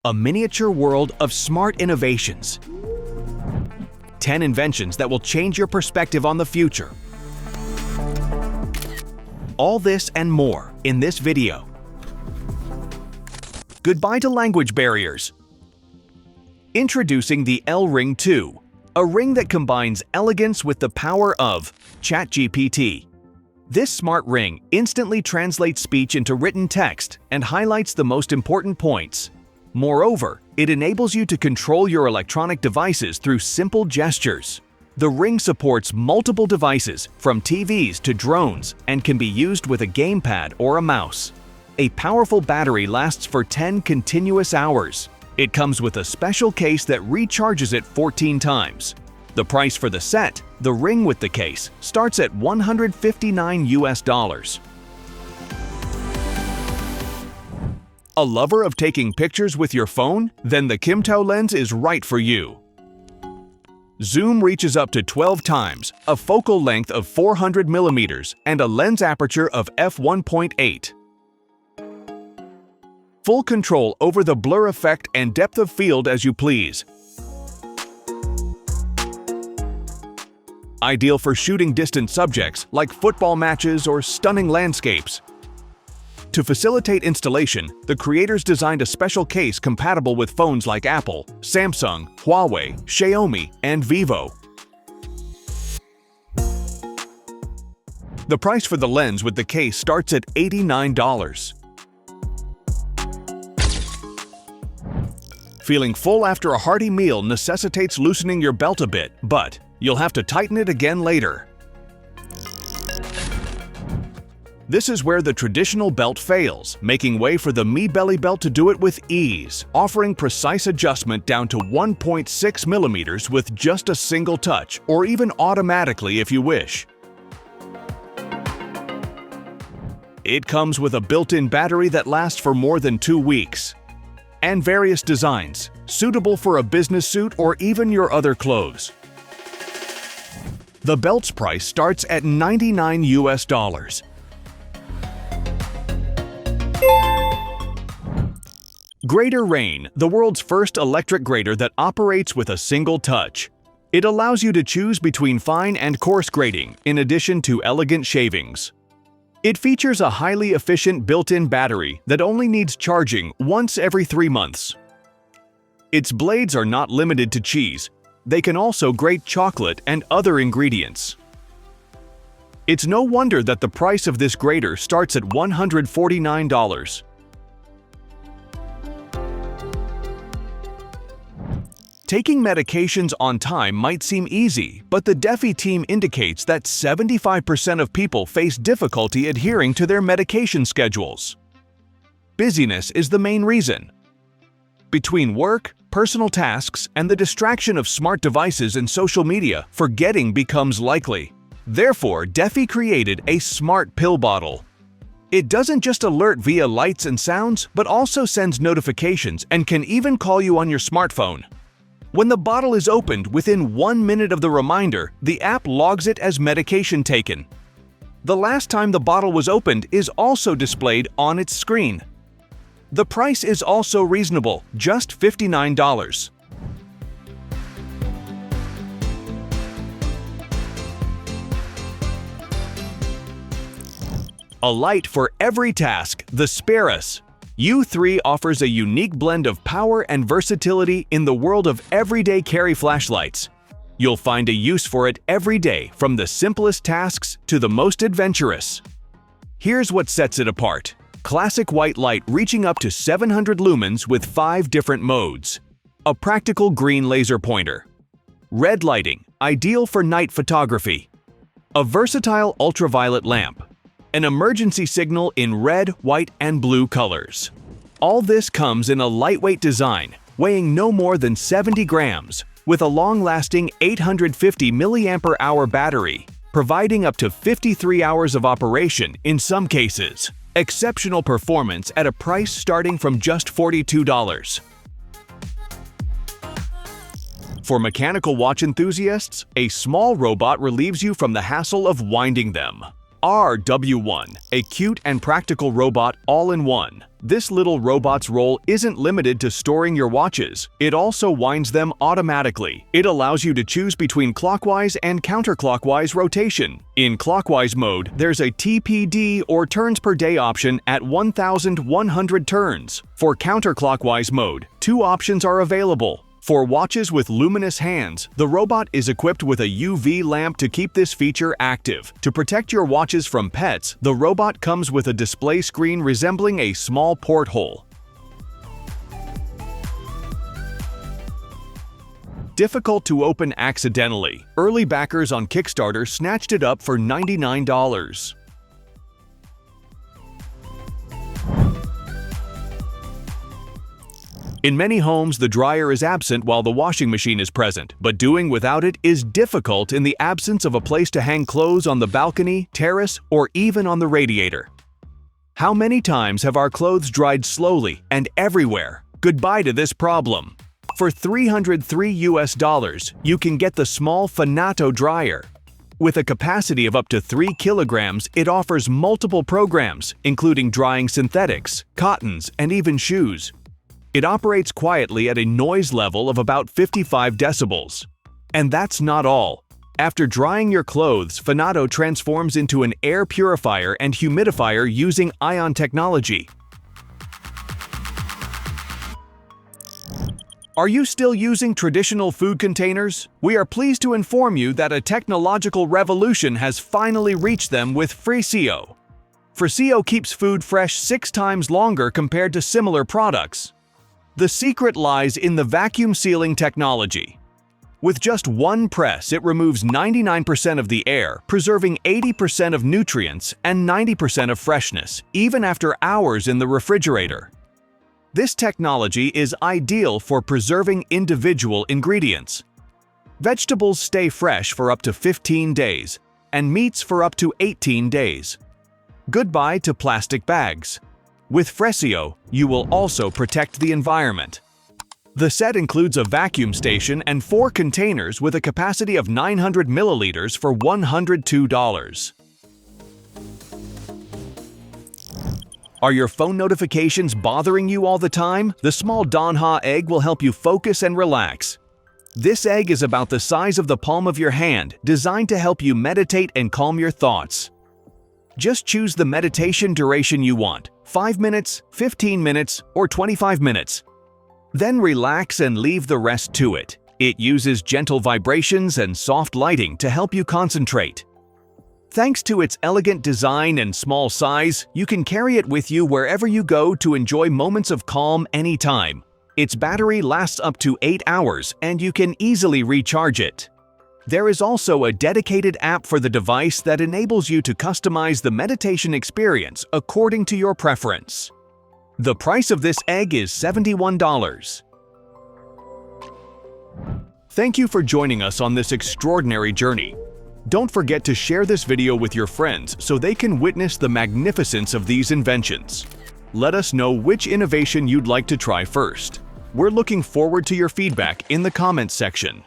A miniature world of smart innovations. 10 inventions that will change your perspective on the future. All this and more in this video. Goodbye to language barriers. Introducing the L-Ring 2, a ring that combines elegance with the power of ChatGPT. This smart ring instantly translates speech into written text and highlights the most important points. Moreover, it enables you to control your electronic devices through simple gestures. The ring supports multiple devices, from TVs to drones, and can be used with a gamepad or a mouse. A powerful battery lasts for 10 continuous hours. It comes with a special case that recharges it 14 times. The price for the set, the ring with the case, starts at $159 US. A lover of taking pictures with your phone? Then the Kimto lens is right for you. Zoom reaches up to 12 times, a focal length of 400 mm, and a lens aperture of f1.8. Full control over the blur effect and depth of field as you please. Ideal for shooting distant subjects like football matches or stunning landscapes. To facilitate installation, the creators designed a special case compatible with phones like Apple, Samsung, Huawei, Xiaomi, and Vivo. The price for the lens with the case starts at $89. Feeling full after a hearty meal necessitates loosening your belt a bit, but you'll have to tighten it again later. This is where the traditional belt fails, making way for the Mi Belly belt to do it with ease, offering precise adjustment down to 1.6 mm with just a single touch, or even automatically if you wish. It comes with a built-in battery that lasts for more than 2 weeks. And various designs, suitable for a business suit or even your other clothes. The belt's price starts at $99 US. Grater Rain, the world's first electric grater that operates with a single touch. It allows you to choose between fine and coarse grating, in addition to elegant shavings. It features a highly efficient built-in battery that only needs charging once every 3 months. Its blades are not limited to cheese. They can also grate chocolate and other ingredients. It's no wonder that the price of this grater starts at $149. Taking medications on time might seem easy, but the Defi team indicates that 75% of people face difficulty adhering to their medication schedules. Busyness is the main reason. Between work, personal tasks, and the distraction of smart devices and social media, forgetting becomes likely. Therefore, Defi created a smart pill bottle. It doesn't just alert via lights and sounds, but also sends notifications and can even call you on your smartphone. When the bottle is opened within 1 minute of the reminder, the app logs it as medication taken. The last time the bottle was opened is also displayed on its screen. The price is also reasonable, just $59. A light for every task, the Sparus. U3 offers a unique blend of power and versatility in the world of everyday carry flashlights. You'll find a use for it every day, from the simplest tasks to the most adventurous. Here's what sets it apart. Classic white light reaching up to 700 lumens with 5 different modes. A practical green laser pointer. Red lighting, ideal for night photography. A versatile ultraviolet lamp. An emergency signal in red, white, and blue colors. All this comes in a lightweight design, weighing no more than 70 grams, with a long-lasting 850 mAh battery, providing up to 53 hours of operation in some cases. Exceptional performance at a price starting from just $42. For mechanical watch enthusiasts, a small robot relieves you from the hassle of winding them. RW1, a cute and practical robot all-in-one. This little robot's role isn't limited to storing your watches. It also winds them automatically. It allows you to choose between clockwise and counterclockwise rotation. In clockwise mode, there's a TPD or turns per day option at 1,100 turns. For counterclockwise mode, two options are available. For watches with luminous hands, the robot is equipped with a UV lamp to keep this feature active. To protect your watches from pets, the robot comes with a display screen resembling a small porthole. Difficult to open accidentally. Early backers on Kickstarter snatched it up for $99. In many homes, the dryer is absent while the washing machine is present, but doing without it is difficult in the absence of a place to hang clothes on the balcony, terrace, or even on the radiator. How many times have our clothes dried slowly and everywhere? Goodbye to this problem. For $303 you can get the small Fanato dryer. With a capacity of up to 3 kilograms, it offers multiple programs, including drying synthetics, cottons, and even shoes. It operates quietly at a noise level of about 55 decibels. And that's not all. After drying your clothes, Fanato transforms into an air purifier and humidifier using ion technology. Are you still using traditional food containers? We are pleased to inform you that a technological revolution has finally reached them with Frisio. Frisio keeps food fresh 6 times longer compared to similar products. The secret lies in the vacuum sealing technology. With just one press, it removes 99% of the air, preserving 80% of nutrients and 90% of freshness, even after hours in the refrigerator. This technology is ideal for preserving individual ingredients. Vegetables stay fresh for up to 15 days, and meats for up to 18 days. Goodbye to plastic bags. With Frisio, you will also protect the environment. The set includes a vacuum station and 4 containers with a capacity of 900 milliliters for $102. Are your phone notifications bothering you all the time? The small Donha egg will help you focus and relax. This egg is about the size of the palm of your hand, designed to help you meditate and calm your thoughts. Just choose the meditation duration you want: 5 minutes, 15 minutes, or 25 minutes. Then relax and leave the rest to it. It uses gentle vibrations and soft lighting to help you concentrate. Thanks to its elegant design and small size, you can carry it with you wherever you go to enjoy moments of calm anytime. Its battery lasts up to 8 hours, and you can easily recharge it. There is also a dedicated app for the device that enables you to customize the meditation experience according to your preference. The price of this egg is $71. Thank you for joining us on this extraordinary journey. Don't forget to share this video with your friends so they can witness the magnificence of these inventions. Let us know which innovation you'd like to try first. We're looking forward to your feedback in the comments section.